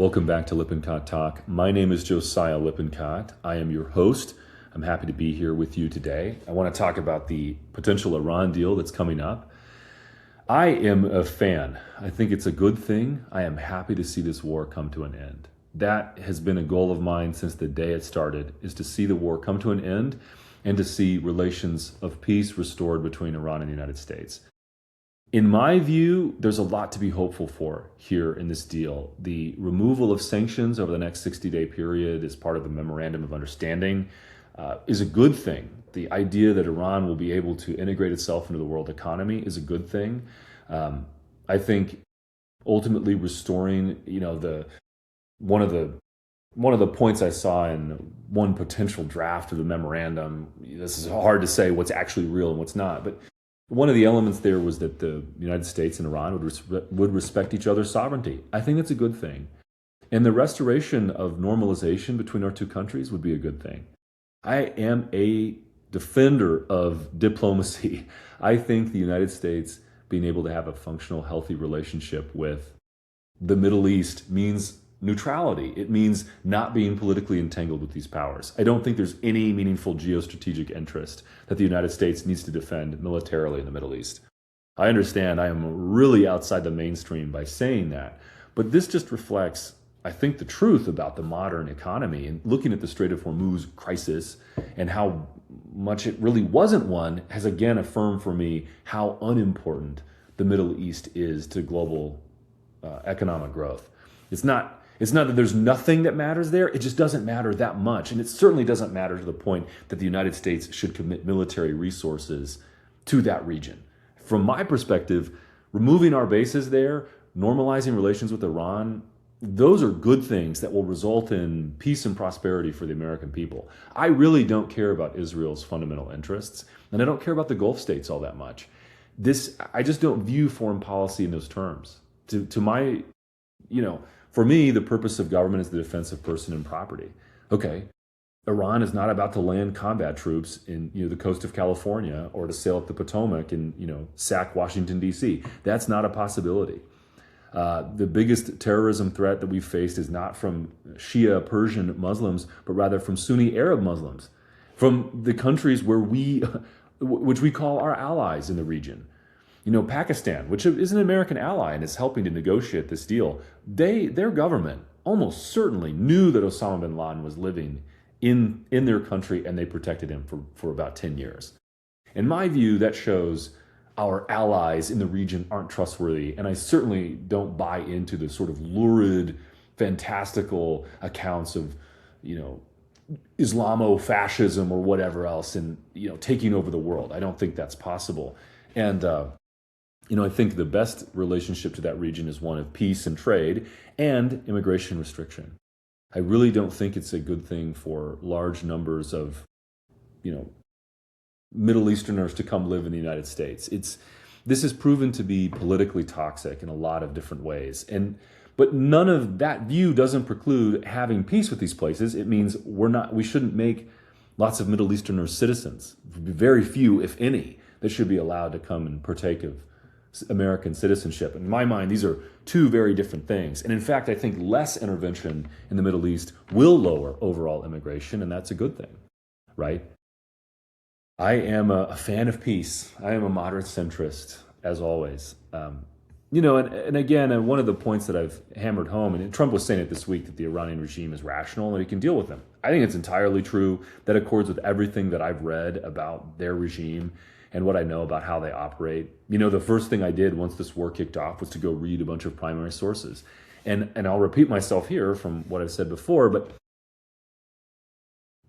Welcome back to Lippincott Talk. My name is Josiah Lippincott. I am your host. I'm happy to be here with you today. I want to talk about the potential Iran deal that's coming up. I am a fan. I think it's a good thing. I am happy to see this war come to an end. That has been a goal of mine since the day it started, is to see the war come to an end and to see relations of peace restored between Iran and the United States. In my view, there's a lot to be hopeful for here in this deal. The removal of sanctions over the next 60-day period as part of the Memorandum of Understanding is a good thing. The idea that Iran will be able to integrate itself into the world economy is a good thing. I think ultimately restoring, one of the points I saw in one potential draft of the memorandum, this is hard to say what's actually real and what's not, but one of the elements there was that the United States and Iran would respect each other's sovereignty. I think that's a good thing. And the restoration of normalization between our two countries would be a good thing. I am a defender of diplomacy. I think the United States being able to have a functional, healthy relationship with the Middle East means neutrality. It means not being politically entangled with these powers. I don't think there's any meaningful geostrategic interest that the United States needs to defend militarily in the Middle East. I understand I am really outside the mainstream by saying that, but this just reflects, I think, the truth about the modern economy and looking at the Strait of Hormuz crisis and how much it really wasn't one has again affirmed for me how unimportant the Middle East is to global economic growth. It's not that there's nothing that matters there, it just doesn't matter that much. And it certainly doesn't matter to the point that the United States should commit military resources to that region. From my perspective, removing our bases there, normalizing relations with Iran, those are good things that will result in peace and prosperity for the American people. I really don't care about Israel's fundamental interests, and I don't care about the Gulf states all that much. I just don't view foreign policy in those terms. For me, the purpose of government is the defense of person and property. Okay, Iran is not about to land combat troops in the coast of California or to sail up the Potomac and sack Washington, D.C. That's not a possibility. The biggest terrorism threat that we've faced is not from Shia Persian Muslims, but rather from Sunni Arab Muslims, from the countries which we call our allies in the region. Pakistan, which is an American ally and is helping to negotiate this deal, their government almost certainly knew that Osama bin Laden was living in their country, and they protected him for about 10 years. In my view, that shows our allies in the region aren't trustworthy, and I certainly don't buy into the sort of lurid, fantastical accounts of, Islamo-fascism or whatever else and, taking over the world. I don't think that's possible. And, I think the best relationship to that region is one of peace and trade and immigration restriction. I really don't think it's a good thing for large numbers of, Middle Easterners to come live in the United States. This has proven to be politically toxic in a lot of different ways. But none of that view doesn't preclude having peace with these places. It means we shouldn't make lots of Middle Easterners citizens. Very few, if any, that should be allowed to come and partake of American citizenship. In my mind, these are two very different things. And in fact, I think less intervention in the Middle East will lower overall immigration, and that's a good thing, right? I am a fan of peace. I am a moderate centrist, as always. And again, one of the points that I've hammered home, and Trump was saying it this week, that the Iranian regime is rational and he can deal with them. I think it's entirely true. That accords with everything that I've read about their regime and what I know about how they operate. The first thing I did once this war kicked off was to go read a bunch of primary sources. And I'll repeat myself here from what I've said before, but,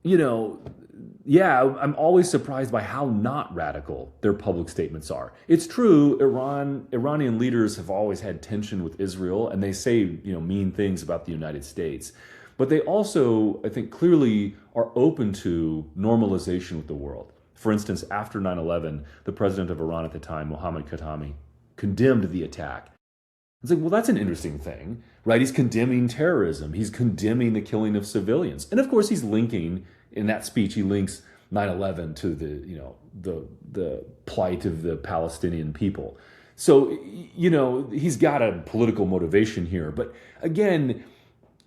I'm always surprised by how not radical their public statements are. It's true, Iranian leaders have always had tension with Israel, and they say, mean things about the United States. But they also, I think, clearly are open to normalization with the world. For instance, after 9/11, the president of Iran at the time, Mohammad Khatami, condemned the attack. It's like, well, that's an interesting thing, right? He's condemning terrorism. He's condemning the killing of civilians. And of course, he's linking, in that speech, he links 9/11 to the plight of the Palestinian people. So, he's got a political motivation here. But again,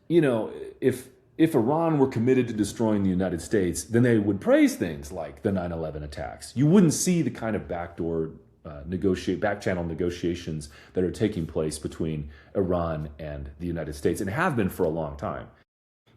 you know, if Iran were committed to destroying the United States, then they would praise things like the 9/11 attacks. You wouldn't see the kind of back channel negotiations that are taking place between Iran and the United States and have been for a long time.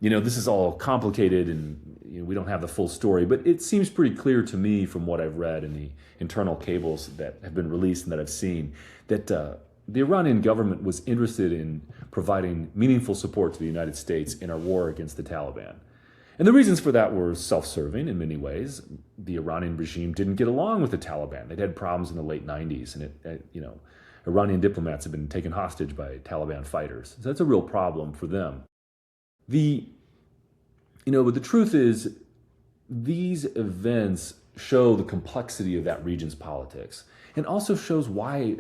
This is all complicated and we don't have the full story, but it seems pretty clear to me from what I've read in the internal cables that have been released and that I've seen that the Iranian government was interested in providing meaningful support to the United States in our war against the Taliban. And the reasons for that were self-serving in many ways. The Iranian regime didn't get along with the Taliban. They'd had problems in the late 90s, and Iranian diplomats had been taken hostage by Taliban fighters. So that's a real problem for them. But the truth is, these events show the complexity of that region's politics and also shows why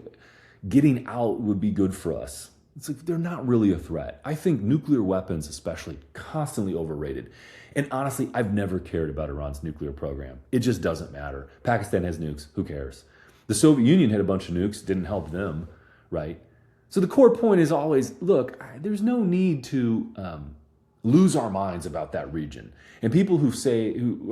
getting out would be good for us. It's like they're not really a threat. I think nuclear weapons, especially, constantly overrated. And honestly, I've never cared about Iran's nuclear program. It just doesn't matter. Pakistan has nukes. Who cares? The Soviet Union had a bunch of nukes. Didn't help them, right? So the core point is always, look, there's no need to lose our minds about that region. And people who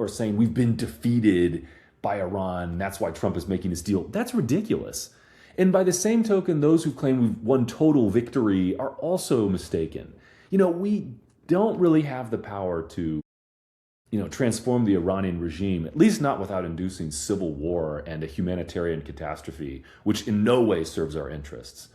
are saying we've been defeated by Iran, that's why Trump is making this deal, that's ridiculous. And by the same token, those who claim we've won total victory are also mistaken. We don't really have the power to, transform the Iranian regime, at least not without inducing civil war and a humanitarian catastrophe, which in no way serves our interests.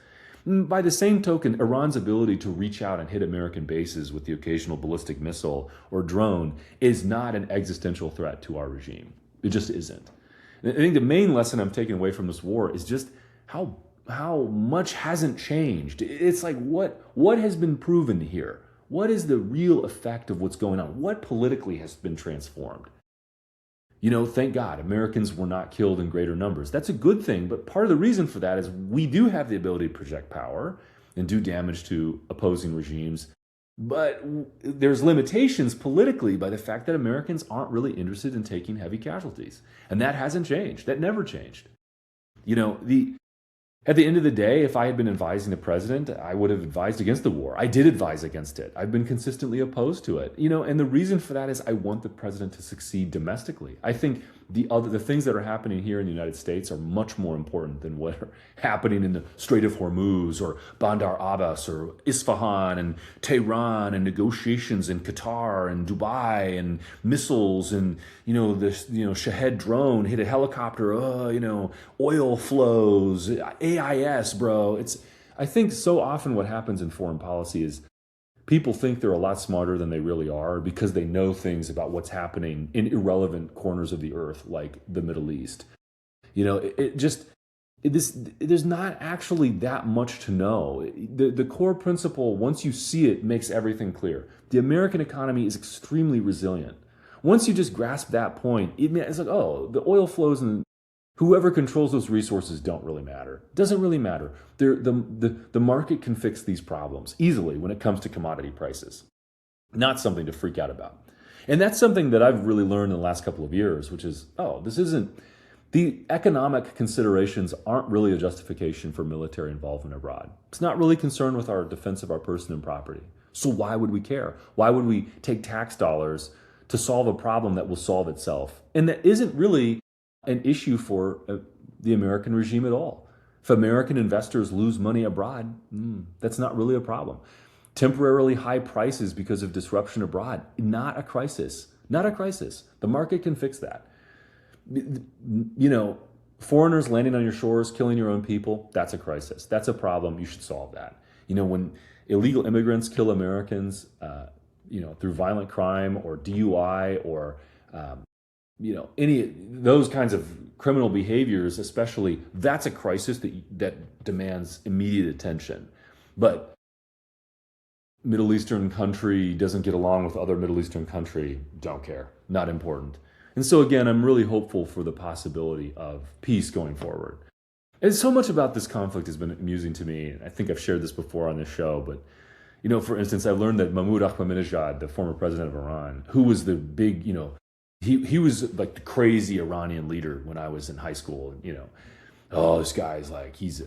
By the same token, Iran's ability to reach out and hit American bases with the occasional ballistic missile or drone is not an existential threat to our regime. It just isn't. And I think the main lesson I'm taking away from this war is just how much hasn't changed. It's like what has been proven here? What is the real effect of what's going on? What politically has been transformed? Thank God, Americans were not killed in greater numbers. That's a good thing, but part of the reason for that is we do have the ability to project power and do damage to opposing regimes, but there's limitations politically by the fact that Americans aren't really interested in taking heavy casualties. And that hasn't changed. That never changed. At the end of the day, if I had been advising the president, I would have advised against the war. I did advise against it. I've been consistently opposed to it. And the reason for that is I want the president to succeed domestically. I think the things that are happening here in the United States are much more important than what are happening in the Strait of Hormuz or Bandar Abbas or Isfahan and Tehran and negotiations in Qatar and Dubai and missiles and Shahed drone hit a helicopter. Oil flows, AIS, bro. I think so often what happens in foreign policy is people think they're a lot smarter than they really are because they know things about what's happening in irrelevant corners of the earth, like the Middle East. There's not actually that much to know. The core principle, once you see it, makes everything clear. The American economy is extremely resilient. Once you just grasp that point, it's like, oh, the oil flows and whoever controls those resources don't really matter. It doesn't really matter. The market can fix these problems easily when it comes to commodity prices. Not something to freak out about. And that's something that I've really learned in the last couple of years, which is, the economic considerations aren't really a justification for military involvement abroad. It's not really concerned with our defense of our person and property. So why would we care? Why would we take tax dollars to solve a problem that will solve itself? And that isn't really an issue for the American regime at all. If American investors lose money abroad, that's not really a problem. Temporarily high prices because of disruption abroad, not a crisis. Not a crisis. The market can fix that. Foreigners landing on your shores, killing your own people, that's a crisis. That's a problem. You should solve that. When illegal immigrants kill Americans, through violent crime or DUI or any those kinds of criminal behaviors, especially, that's a crisis that demands immediate attention. But Middle Eastern country doesn't get along with other Middle Eastern country, don't care, not important. And so again, I'm really hopeful for the possibility of peace going forward. And so much about this conflict has been amusing to me. I think I've shared this before on this show, but for instance, I learned that Mahmoud Ahmadinejad, the former president of Iran, who was the big, he was like the crazy Iranian leader when I was in high school. This guy's like, he's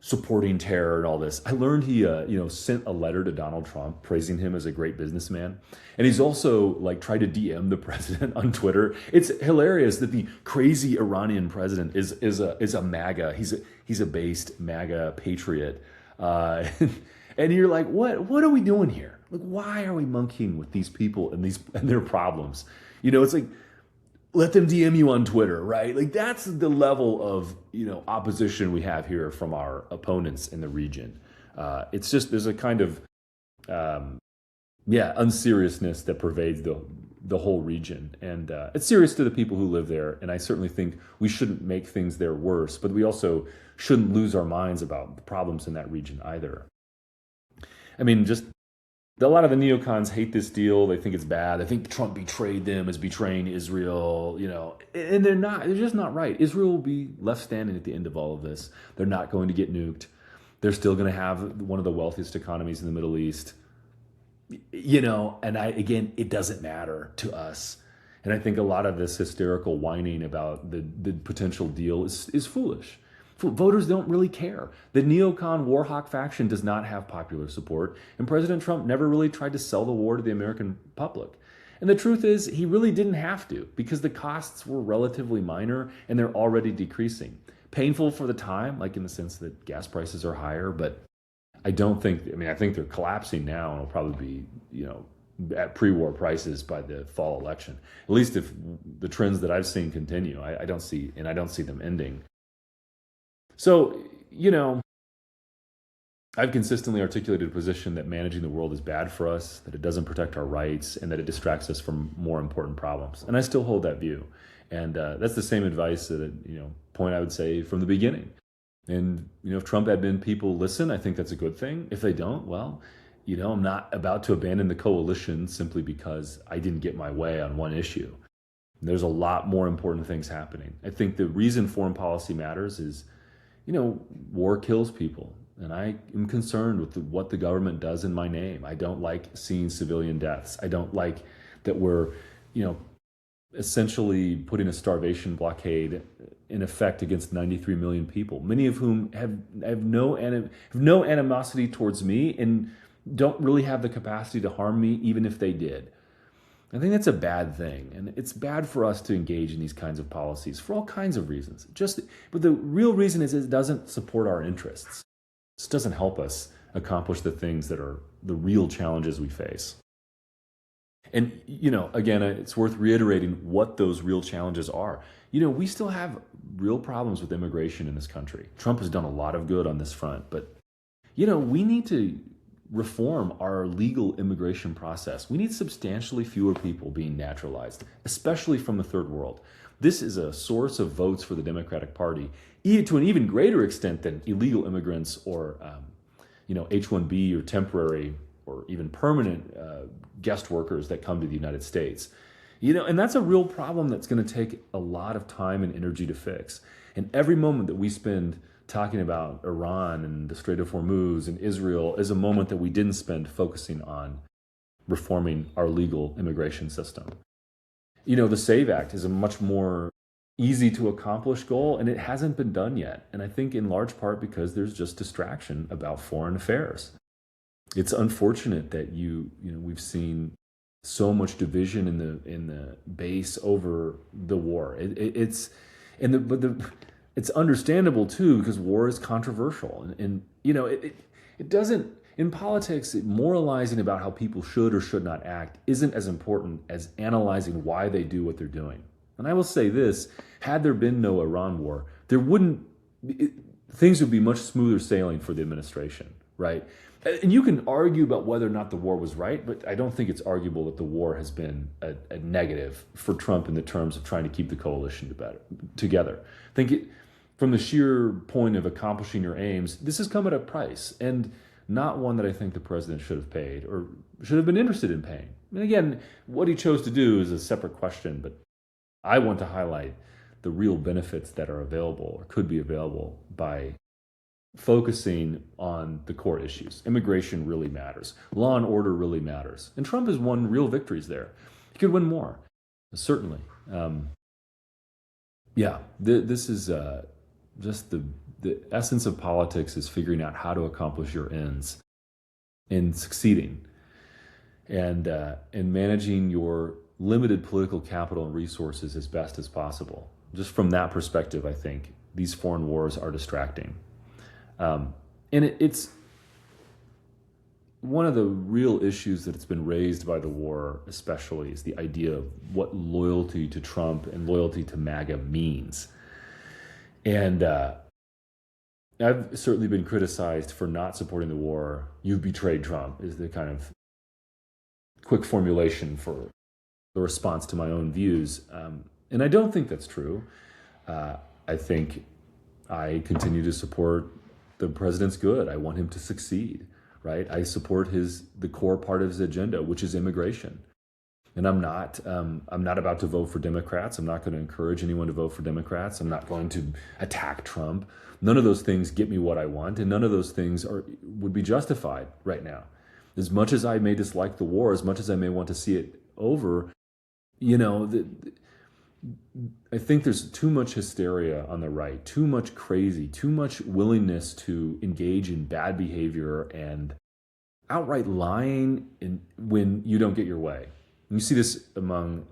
supporting terror and all this. I learned he, sent a letter to Donald Trump praising him as a great businessman, and he's also like tried to DM the president on Twitter. It's hilarious that the crazy Iranian president is a MAGA. He's a based MAGA patriot, and you're like, what are we doing here? Like, why are we monkeying with these people and their problems? It's like, let them DM you on Twitter, right? Like that's the level of opposition we have here from our opponents in the region. It's just there's a kind of unseriousness that pervades the whole region, and it's serious to the people who live there. And I certainly think we shouldn't make things there worse, but we also shouldn't lose our minds about the problems in that region either. I mean, just a lot of the neocons hate this deal. They think it's bad. They think Trump betrayed them as betraying Israel, and they're not. They're just not right. Israel will be left standing at the end of all of this. They're not going to get nuked. They're still going to have one of the wealthiest economies in the Middle East. And again, it doesn't matter to us. And I think a lot of this hysterical whining about the potential deal is foolish. Voters don't really care. The neocon war hawk faction does not have popular support, and President Trump never really tried to sell the war to the American public. And the truth is, he really didn't have to, because the costs were relatively minor and they're already decreasing. Painful for the time, like in the sense that gas prices are higher, but I think they're collapsing now, and it'll probably be, at pre-war prices by the fall election. At least if the trends that I've seen continue, I don't see them ending. So, I've consistently articulated a position that managing the world is bad for us, that it doesn't protect our rights, and that it distracts us from more important problems. And I still hold that view. And that's the same advice point I would say from the beginning. And, if Trump admin people listen, I think that's a good thing. If they don't, well, I'm not about to abandon the coalition simply because I didn't get my way on one issue. There's a lot more important things happening. I think the reason foreign policy matters is, war kills people. And I am concerned with what the government does in my name. I don't like seeing civilian deaths. I don't like that we're, essentially putting a starvation blockade in effect against 93 million people, many of whom have no animosity towards me and don't really have the capacity to harm me, even if they did. I think that's a bad thing, and it's bad for us to engage in these kinds of policies for all kinds of reasons. But the real reason is it doesn't support our interests. This doesn't help us accomplish the things that are the real challenges we face. And, again, it's worth reiterating what those real challenges are. We still have real problems with immigration in this country. Trump has done a lot of good on this front, but, we need to reform our legal immigration process. We need substantially fewer people being naturalized, especially from the third world. This is a source of votes for the Democratic Party, to an even greater extent than illegal immigrants or, H-1B or temporary or even permanent guest workers that come to the United States. And that's a real problem that's going to take a lot of time and energy to fix. And every moment that we spend talking about Iran and the Strait of Hormuz and Israel is a moment that we didn't spend focusing on reforming our legal immigration system. The SAVE Act is a much more easy to accomplish goal, and it hasn't been done yet. And I think in large part because there's just distraction about foreign affairs. It's unfortunate that we've seen so much division in the base over the war. It's understandable too, because war is controversial, and it doesn't, in politics, moralizing about how people should or should not act isn't as important as analyzing why they do what they're doing. And I will say this: had there been no Iran war, things would be much smoother sailing for the administration, right? And you can argue about whether or not the war was right, but I don't think it's arguable that the war has been a negative for Trump in the terms of trying to keep the coalition together. I think from the sheer point of accomplishing your aims, this has come at a price, and not one that I think the president should have paid or should have been interested in paying. And again, what he chose to do is a separate question, but I want to highlight the real benefits that are available or could be available by focusing on the core issues. Immigration really matters. Law and order really matters. And Trump has won real victories there. He could win more, certainly. This is just the the essence of politics is figuring out how to accomplish your ends and succeeding, and managing your limited political capital and resources as best as possible. Just from that perspective, I think these foreign wars are distracting. It's one of the real issues that's been raised by the war, especially, is the idea of what loyalty to Trump and loyalty to MAGA means. And I've certainly been criticized for not supporting the war. You've betrayed Trump is the kind of quick formulation for the response to my own views. And I don't think that's true. I think I continue to support the president's good. I want him to succeed, right? I support the core part of his agenda, which is immigration. And I'm not about to vote for Democrats. I'm not going to encourage anyone to vote for Democrats. I'm not going to attack Trump. None of those things get me what I want, and none of those things would be justified right now. As much as I may dislike the war, as much as I may want to see it over, I think there's too much hysteria on the right, too much crazy, too much willingness to engage in bad behavior and outright lying when you don't get your way. And you see this among,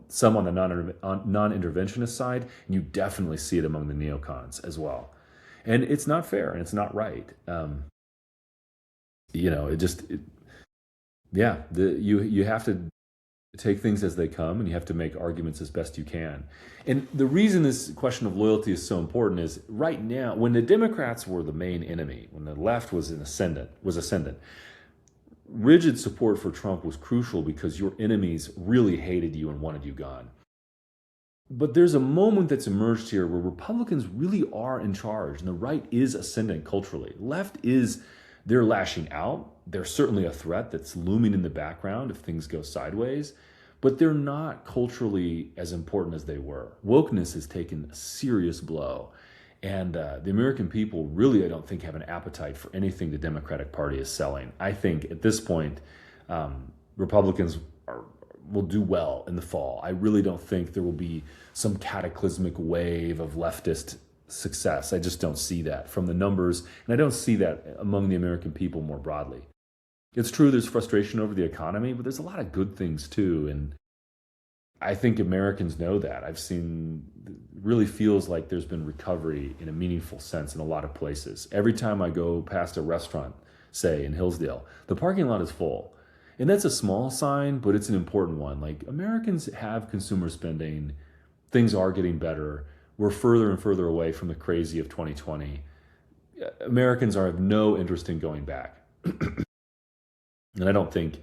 some on the non-interventionist side, and you definitely see it among the neocons as well. And it's not fair and it's not right. You have to take things as they come, and you have to make arguments as best you can. And the reason this question of loyalty is so important is right now, when the Democrats were the main enemy, when the left was ascendant, rigid support for Trump was crucial because your enemies really hated you and wanted you gone. But there's a moment that's emerged here where Republicans really are in charge, and the right is ascendant culturally. Left they're lashing out. They're certainly a threat that's looming in the background if things go sideways, but they're not culturally as important as they were. Wokeness has taken a serious blow, and the American people really, I don't think, have an appetite for anything the Democratic Party is selling. I think at this point, Republicans will do well in the fall. I really don't think there will be some cataclysmic wave of leftist success. I just don't see that from the numbers, and I don't see that among the American people more broadly. It's true there's frustration over the economy, but there's a lot of good things too, and I think Americans know that. Really feels like there's been recovery in a meaningful sense in a lot of places. Every time I go past a restaurant, say in Hillsdale, the parking lot is full. And that's a small sign, but it's an important one. Like, Americans have consumer spending. Things are getting better. We're further and further away from the crazy of 2020. Americans have no interest in going back. And I don't think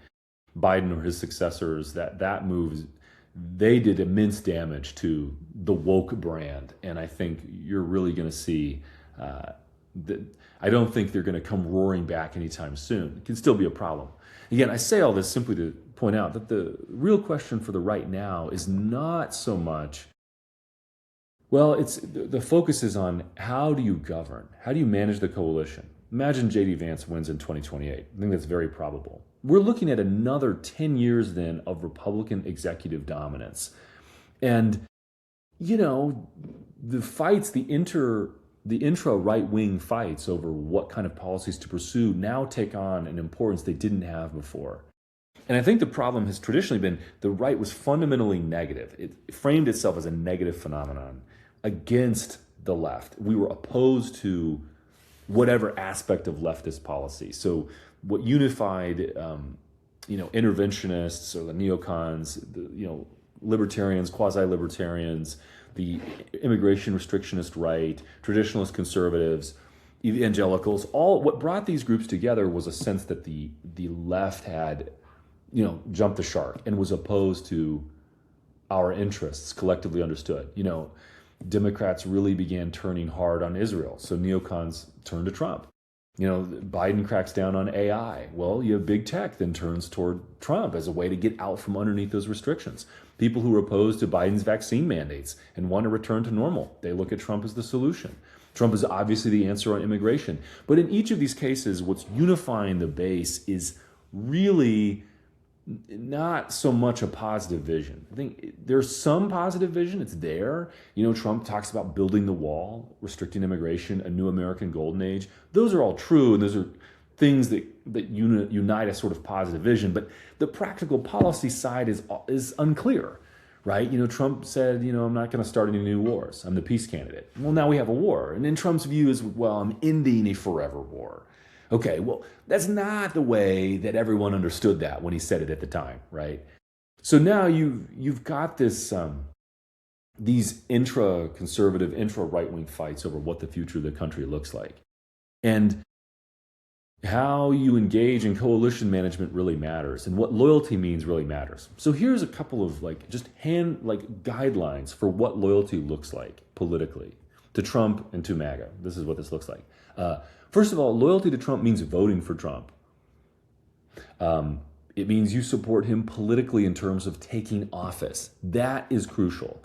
Biden or his successors, that move, they did immense damage to the woke brand. And I think you're really going to see that. I don't think they're going to come roaring back anytime soon. It can still be a problem. Again, I say all this simply to point out that the real question for the right now is not so much, the focus is on how do you govern? How do you manage the coalition? Imagine J.D. Vance wins in 2028. I think that's very probable. We're looking at another 10 years then of Republican executive dominance. And, the fights, the intra-right-wing fights over what kind of policies to pursue now take on an importance they didn't have before. And I think the problem has traditionally been the right was fundamentally negative. It framed itself as a negative phenomenon against the left. We were opposed to whatever aspect of leftist policy. So what unified, interventionists or the neocons, libertarians, quasi-libertarians, the immigration restrictionist right, traditionalist conservatives, evangelicals, what brought these groups together was a sense that the left had, jumped the shark and was opposed to our interests collectively understood. Democrats really began turning hard on Israel, so neocons turned to Trump. Biden cracks down on AI. Well, you have big tech then turns toward Trump as a way to get out from underneath those restrictions. People who are opposed to Biden's vaccine mandates and want to return to normal, they look at Trump as the solution. Trump is obviously the answer on immigration. But in each of these cases, what's unifying the base is really not so much a positive vision. I think there's some positive vision. It's there. Trump talks about building the wall, restricting immigration, a new American golden age. Those are all true, and those are things that unite a sort of positive vision. But the practical policy side is unclear, right? Trump said, I'm not going to start any new wars. I'm the peace candidate. Well, now we have a war. And then Trump's view is, well, I'm ending a forever war. Okay, well, that's not the way that everyone understood that when he said it at the time, right? So now you've got this these intra-conservative, intra-right-wing fights over what the future of the country looks like. And how you engage in coalition management really matters, and what loyalty means really matters. So here's a couple of guidelines for what loyalty looks like politically to Trump and to MAGA. This is what this looks like. First of all, loyalty to Trump means voting for Trump. It means you support him politically in terms of taking office. That is crucial.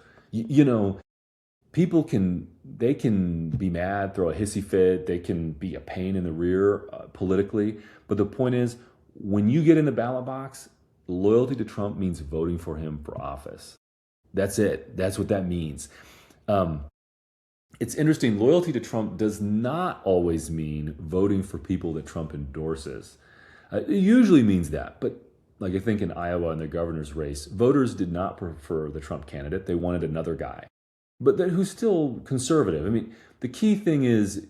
People can be mad, throw a hissy fit, they can be a pain in the rear politically. But the point is, when you get in the ballot box, loyalty to Trump means voting for him for office. That's it. That's what that means. It's interesting, loyalty to Trump does not always mean voting for people that Trump endorses. It usually means that, but I think in Iowa in the governor's race, voters did not prefer the Trump candidate. They wanted another guy, but who's still conservative. I mean, the key thing is,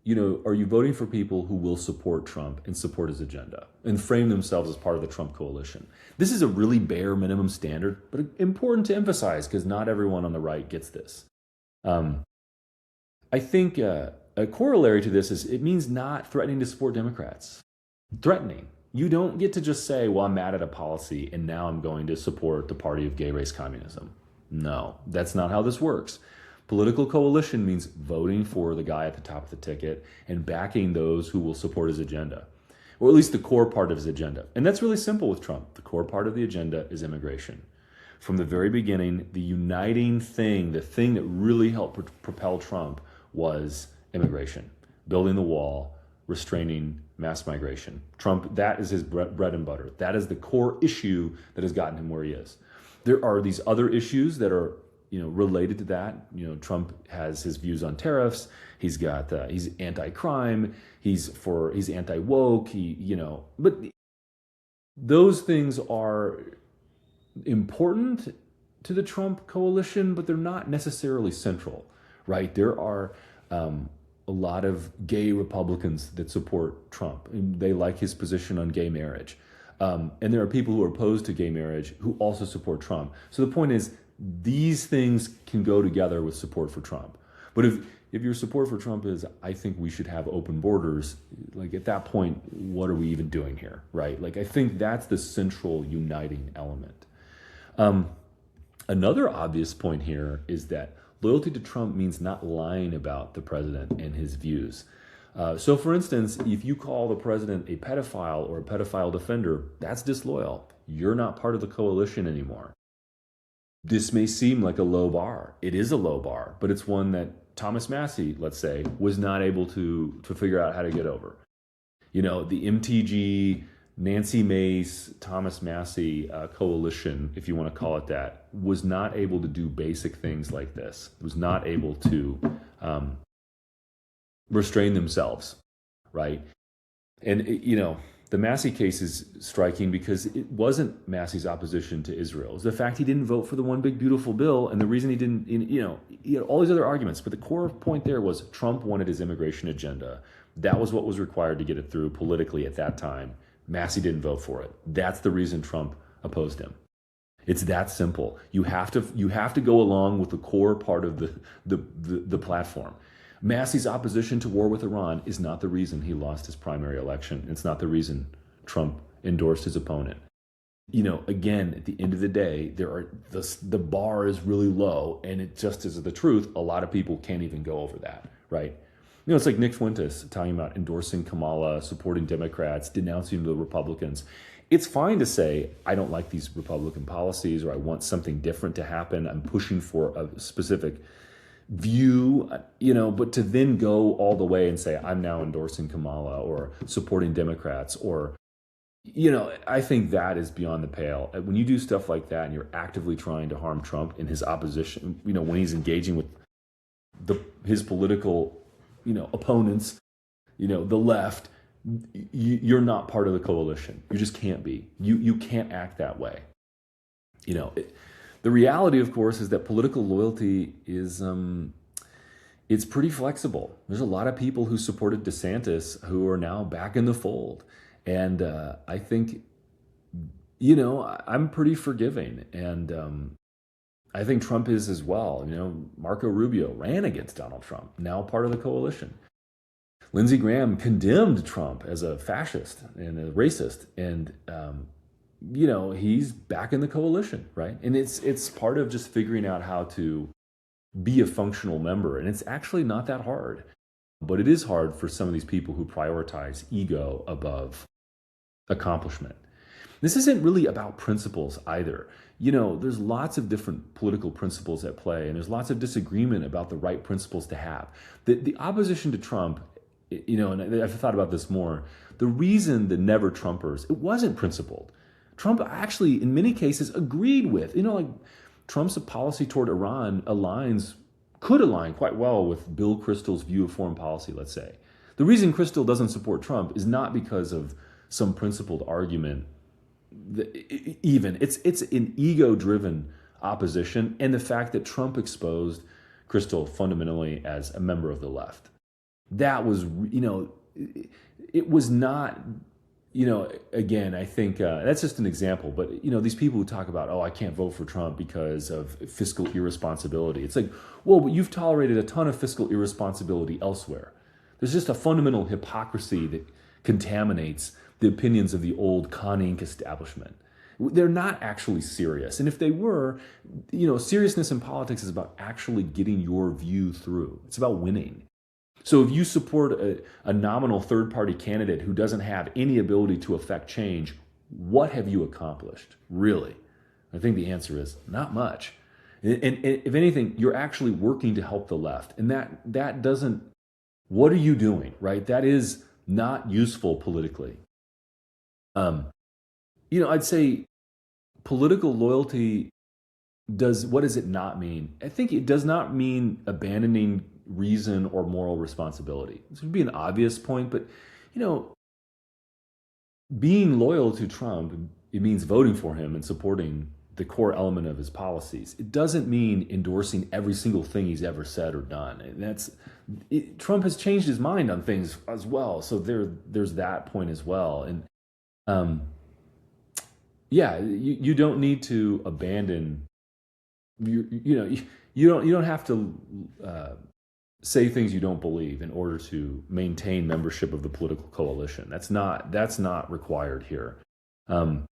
are you voting for people who will support Trump and support his agenda and frame themselves as part of the Trump coalition? This is a really bare minimum standard, but important to emphasize because not everyone on the right gets this. I think a corollary to this is it means not threatening to support Democrats. Threatening. You don't get to just say, well, I'm mad at a policy and now I'm going to support the party of gay race communism. No, that's not how this works. Political coalition means voting for the guy at the top of the ticket and backing those who will support his agenda, or at least the core part of his agenda. And that's really simple with Trump. The core part of the agenda is immigration. From the very beginning, the uniting thing, the thing that really helped propel Trump was immigration, building the wall, restraining mass migration. Trump, that is his bread and butter. That is the core issue that has gotten him where he is. There are these other issues that are, related to that. Trump has his views on tariffs. He's anti-crime. He's anti-woke. But those things are important to the Trump coalition, but they're not necessarily central. Right? There are a lot of gay Republicans that support Trump, and they like his position on gay marriage. And there are people who are opposed to gay marriage who also support Trump. So the point is, these things can go together with support for Trump. But if your support for Trump is, I think we should have open borders, at that point, what are we even doing here, right? I think that's the central uniting element. Another obvious point here is that loyalty to Trump means not lying about the president and his views. So for instance, if you call the president a pedophile or a pedophile defender, that's disloyal. You're not part of the coalition anymore. This may seem like a low bar. It is a low bar, but it's one that Thomas Massie, let's say, was not able to figure out how to get over. The MTG, Nancy Mace, Thomas Massie coalition, if you want to call it that, was not able to do basic things like this. Was not able to restrain themselves, right? And the Massie case is striking because it wasn't Massie's opposition to Israel. It was the fact he didn't vote for the one big beautiful bill, and the reason he didn't, he had all these other arguments, but the core point there was Trump wanted his immigration agenda. That was what was required to get it through politically at that time. Massie didn't vote for it. That's the reason Trump opposed him. It's that simple. You have to go along with the core part of the platform. Massie's opposition to war with Iran is not the reason he lost his primary election. It's not the reason Trump endorsed his opponent. Again, at the end of the day, the bar is really low, and it just is the truth. A lot of people can't even go over that, right? It's like Nick Fuentes talking about endorsing Kamala, supporting Democrats, denouncing the Republicans. It's fine to say, I don't like these Republican policies, or I want something different to happen. I'm pushing for a specific view, but to then go all the way and say, I'm now endorsing Kamala or supporting Democrats, or, I think that is beyond the pale. When you do stuff like that and you're actively trying to harm Trump in his opposition, when he's engaging with his political, opponents, the left, you're not part of the coalition. You just can't be. You can't act that way. The reality, of course, is that political loyalty is it's pretty flexible. There's a lot of people who supported DeSantis who are now back in the fold. And I think, I'm pretty forgiving. And I think Trump is as well. Marco Rubio ran against Donald Trump, now part of the coalition. Lindsey Graham condemned Trump as a fascist and a racist. And, he's back in the coalition, right? And it's part of just figuring out how to be a functional member. And it's actually not that hard. But it is hard for some of these people who prioritize ego above accomplishment. This isn't really about principles either. There's lots of different political principles at play, and there's lots of disagreement about the right principles to have. The opposition to Trump, and I've thought about this more, the reason the never Trumpers, it wasn't principled. Trump actually, in many cases, agreed with, like Trump's policy toward Iran could align quite well with Bill Kristol's view of foreign policy, let's say. The reason Kristol doesn't support Trump is not because of some principled argument. It's an ego-driven opposition, and the fact that Trump exposed Kristol fundamentally as a member of the left. That was, it was not, again, I think that's just an example, but, these people who talk about, I can't vote for Trump because of fiscal irresponsibility. It's like, well, but you've tolerated a ton of fiscal irresponsibility elsewhere. There's just a fundamental hypocrisy that contaminates the opinions of the old Con Inc. establishment. They're not actually serious. And if they were, seriousness in politics is about actually getting your view through. It's about winning. So if you support a nominal third-party candidate who doesn't have any ability to affect change, what have you accomplished, really? I think the answer is not much. And if anything, you're actually working to help the left. And that doesn't, what are you doing, right? That is not useful politically. I'd say political loyalty what does it not mean? I think it does not mean abandoning reason or moral responsibility. This would be an obvious point, but, being loyal to Trump, it means voting for him and supporting the core element of his policies. It doesn't mean endorsing every single thing he's ever said or done. And Trump has changed his mind on things as well. So there's that point as well. And you don't need to abandon. You don't have to say things you don't believe in order to maintain membership of the political coalition. That's not required here. And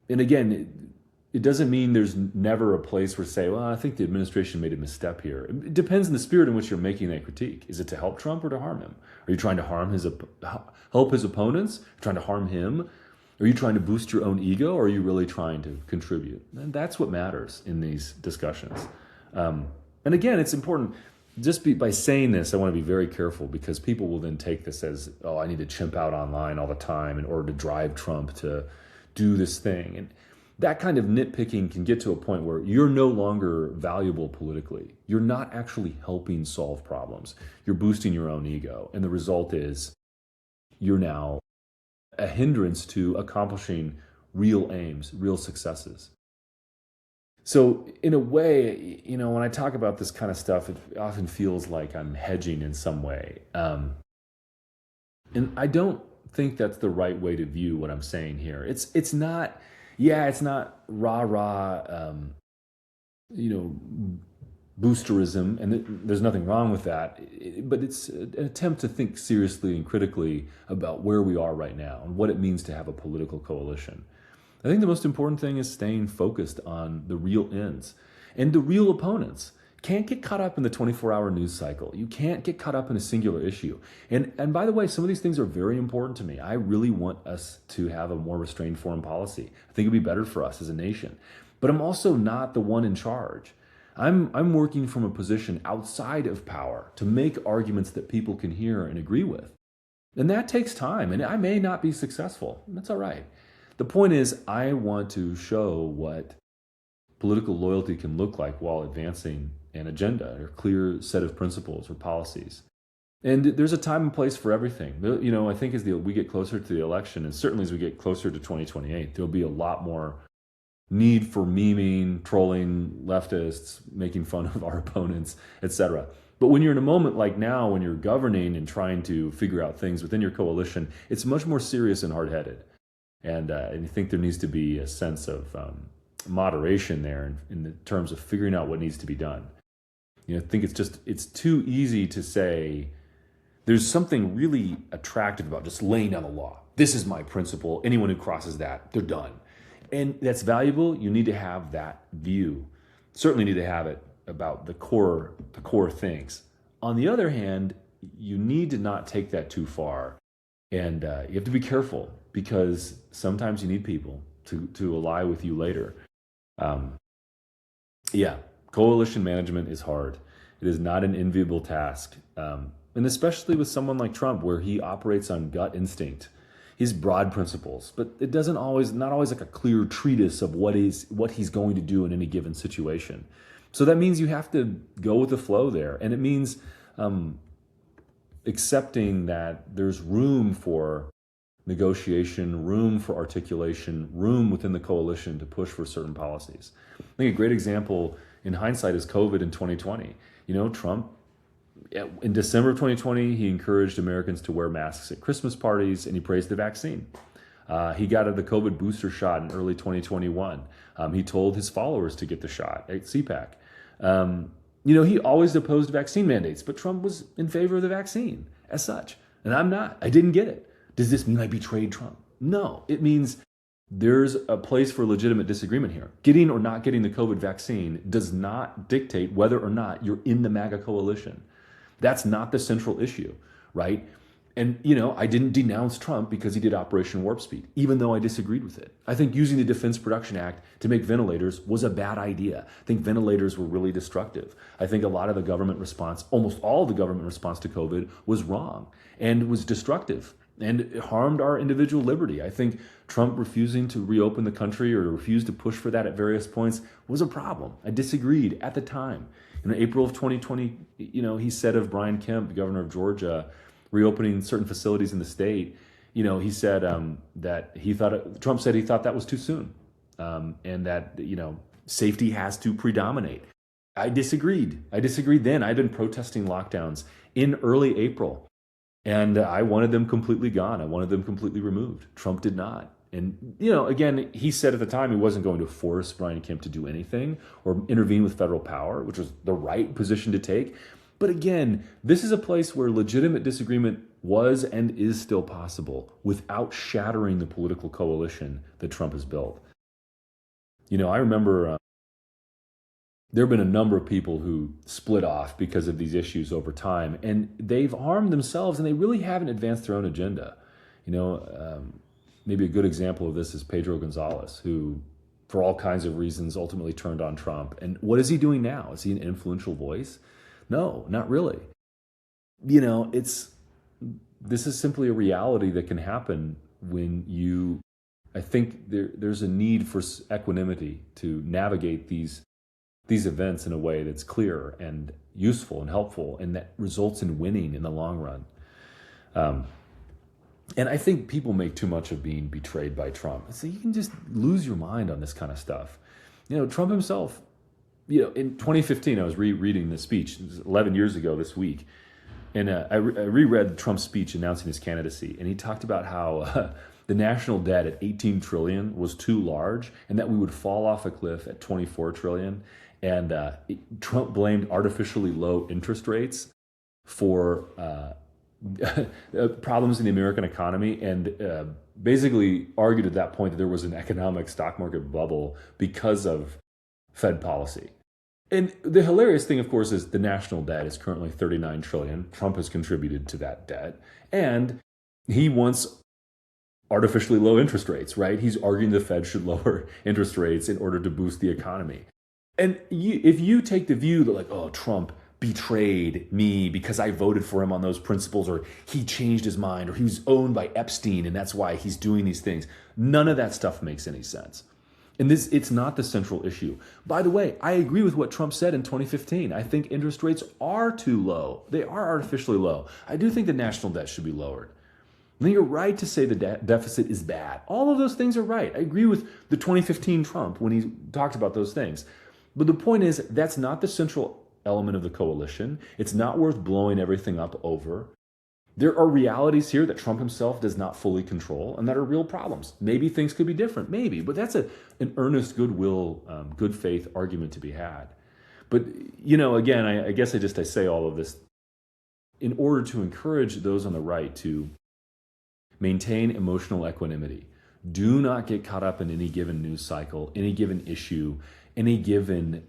again, it doesn't mean there's never a place where say, well, I think the administration made a misstep here. It depends on the spirit in which you're making that critique. Is it to help Trump or to harm him? Are you trying to help his opponents? Are you trying to harm him? Are you trying to boost your own ego, or are you really trying to contribute? And that's what matters in these discussions. And again, it's important. By saying this, I want to be very careful, because people will then take this as, I need to chimp out online all the time in order to drive Trump to do this thing. And that kind of nitpicking can get to a point where you're no longer valuable politically. You're not actually helping solve problems. You're boosting your own ego. And the result is you're now a hindrance to accomplishing real aims, real successes. So in a way, when I talk about this kind of stuff, it often feels like I'm hedging in some way. And I don't think that's the right way to view what I'm saying here. It's not rah-rah, boosterism, and there's nothing wrong with that, but it's an attempt to think seriously and critically about where we are right now and what it means to have a political coalition. I think the most important thing is staying focused on the real ends and the real opponents. Can't get caught up in the 24-hour news cycle. You can't get caught up in a singular issue. And by the way, some of these things are very important to me. I really want us to have a more restrained foreign policy. I think it'd be better for us as a nation. But I'm also not the one in charge. I'm working from a position outside of power to make arguments that people can hear and agree with. And that takes time, and I may not be successful. That's all right. The point is, I want to show what political loyalty can look like while advancing an agenda or clear set of principles or policies. And there's a time and place for everything. I think as we get closer to the election, and certainly as we get closer to 2028, there'll be a lot more need for memeing, trolling leftists, making fun of our opponents, etc. But when you're in a moment like now, when you're governing and trying to figure out things within your coalition, it's much more serious and hard-headed. And I think there needs to be a sense of moderation there in the terms of figuring out what needs to be done. I think it's too easy to say there's something really attractive about just laying down the law. This is my principle. Anyone who crosses that, they're done. And that's valuable. You need to have that view. Certainly need to have it about the core things. On the other hand, you need to not take that too far. And you have to be careful because sometimes you need people to ally with you later. Coalition management is hard. It is not an enviable task. And especially with someone like Trump, where he operates on gut instinct. He's broad principles, but it not always like a clear treatise of what he's going to do in any given situation. So that means you have to go with the flow there. And it means accepting that there's room for negotiation, room for articulation, room within the coalition to push for certain policies. I think a great example in hindsight is COVID in 2020. Trump, in December of 2020, he encouraged Americans to wear masks at Christmas parties, and he praised the vaccine. He got the COVID booster shot in early 2021. He told his followers to get the shot at CPAC. He always opposed vaccine mandates, but Trump was in favor of the vaccine as such. And I'm not. I didn't get it. Does this mean I betrayed Trump? No, it means there's a place for legitimate disagreement here. Getting or not getting the COVID vaccine does not dictate whether or not you're in the MAGA coalition. That's not the central issue, right? And, I didn't denounce Trump because he did Operation Warp Speed, even though I disagreed with it. I think using the Defense Production Act to make ventilators was a bad idea. I think ventilators were really destructive. I think a lot of the government response, almost all of the government response to COVID was wrong and was destructive and harmed our individual liberty. I think Trump refusing to reopen the country or refuse to push for that at various points was a problem. I disagreed at the time. In April of 2020, he said of Brian Kemp, the governor of Georgia, reopening certain facilities in the state, he said that Trump said he thought that was too soon, and that, safety has to predominate. I disagreed. Then. I'd been protesting lockdowns in early April, and I wanted them completely gone. I wanted them completely removed. Trump did not. And, again, he said at the time he wasn't going to force Brian Kemp to do anything or intervene with federal power, which was the right position to take. But again, this is a place where legitimate disagreement was and is still possible without shattering the political coalition that Trump has built. I remember there have been a number of people who split off because of these issues over time, and they've armed themselves and they really haven't advanced their own agenda. Maybe a good example of this is Pedro Gonzalez, who, for all kinds of reasons, ultimately turned on Trump. And what is he doing now? Is he an influential voice? No, not really. This is simply a reality that can happen when I think there's a need for equanimity to navigate these events in a way that's clear and useful and helpful, and that results in winning in the long run. And I think people make too much of being betrayed by Trump. So you can just lose your mind on this kind of stuff. Trump himself, in 2015, I was rereading the speech. It was 11 years ago this week. And I reread Trump's speech announcing his candidacy. And he talked about how the national debt at 18 trillion was too large and that we would fall off a cliff at 24 trillion. And Trump blamed artificially low interest rates for problems in the American economy, and basically argued at that point that there was an economic stock market bubble because of Fed policy. And the hilarious thing, of course, is the national debt is currently 39 trillion. Trump has contributed to that debt, and he wants artificially low interest rates, right? He's arguing the Fed should lower interest rates in order to boost the economy. And if you take the view that Trump betrayed me because I voted for him on those principles, or he changed his mind, or he was owned by Epstein and that's why he's doing these things. None of that stuff makes any sense. And it's not the central issue. By the way, I agree with what Trump said in 2015. I think interest rates are too low. They are artificially low. I do think the national debt should be lowered. I think you're right to say the deficit is bad. All of those things are right. I agree with the 2015 Trump when he talked about those things. But the point is, that's not the central element of the coalition. It's not worth blowing everything up over. There are realities here that Trump himself does not fully control and that are real problems. Maybe things could be different, maybe, but that's an earnest goodwill, good faith argument to be had. But, again, I guess I say all of this in order to encourage those on the right to maintain emotional equanimity. Do not get caught up in any given news cycle, any given issue, any given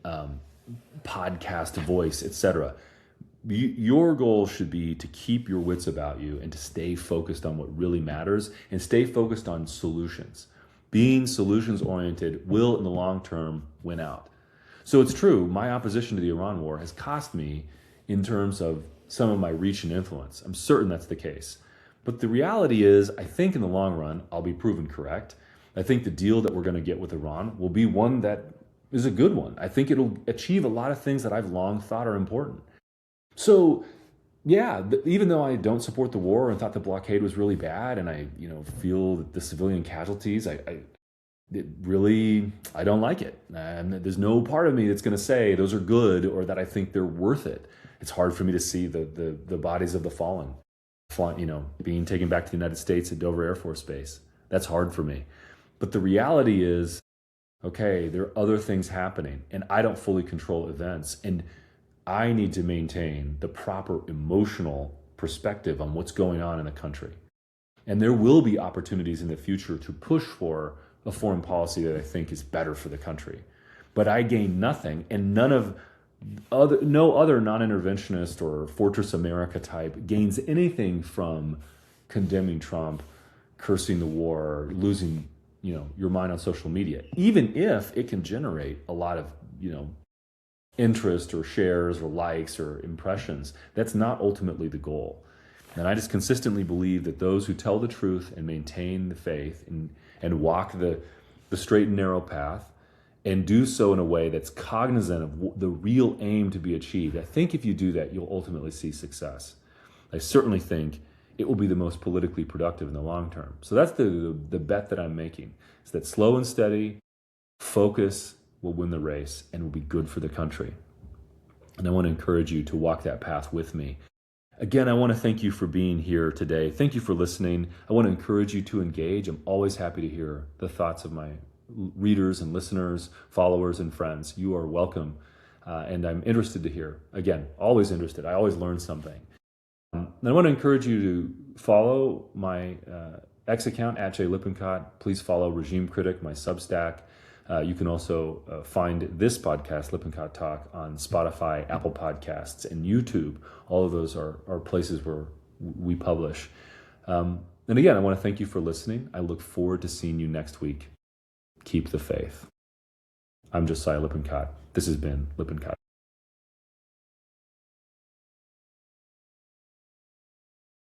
podcast voice, etc. Your goal should be to keep your wits about you and to stay focused on what really matters and stay focused on solutions. Being solutions oriented will, in the long term, win out. So it's true, my opposition to the Iran war has cost me in terms of some of my reach and influence. I'm certain that's the case. But the reality is, I think in the long run, I'll be proven correct. I think the deal that we're going to get with Iran will be one that is a good one. I think it'll achieve a lot of things that I've long thought are important. So, yeah, even though I don't support the war and thought the blockade was really bad, and I, feel that the civilian casualties, I don't like it. And there's no part of me that's going to say those are good or that I think they're worth it. It's hard for me to see the bodies of the fallen, being taken back to the United States at Dover Air Force Base. That's hard for me. But the reality is, okay, there are other things happening, and I don't fully control events. And I need to maintain the proper emotional perspective on what's going on in the country. And there will be opportunities in the future to push for a foreign policy that I think is better for the country. But I gain nothing, and no other non-interventionist or Fortress America type gains anything from condemning Trump, cursing the war, losing, your mind on social media, even if it can generate a lot of, interest or shares or likes or impressions. That's not ultimately the goal. And I just consistently believe that those who tell the truth and maintain the faith and walk the straight and narrow path and do so in a way that's cognizant of the real aim to be achieved, I think if you do that, you'll ultimately see success. I certainly think it will be the most politically productive in the long term. So that's the bet that I'm making, is that slow and steady focus will win the race and will be good for the country. And I want to encourage you to walk that path with me. Again, I want to thank you for being here today. Thank you for listening. I want to encourage you to engage. I'm always happy to hear the thoughts of my readers and listeners, followers and friends. You are welcome. And I'm interested to hear. Again, always interested. I always learn something. And I want to encourage you to follow my X account, @JLippincott. Please follow Regime Critic, my Substack. You can also find this podcast, Lippincott Talk, on Spotify, Apple Podcasts, and YouTube. All of those are places where we publish. And again, I want to thank you for listening. I look forward to seeing you next week. Keep the faith. I'm Josiah Lippincott. This has been Lippincott.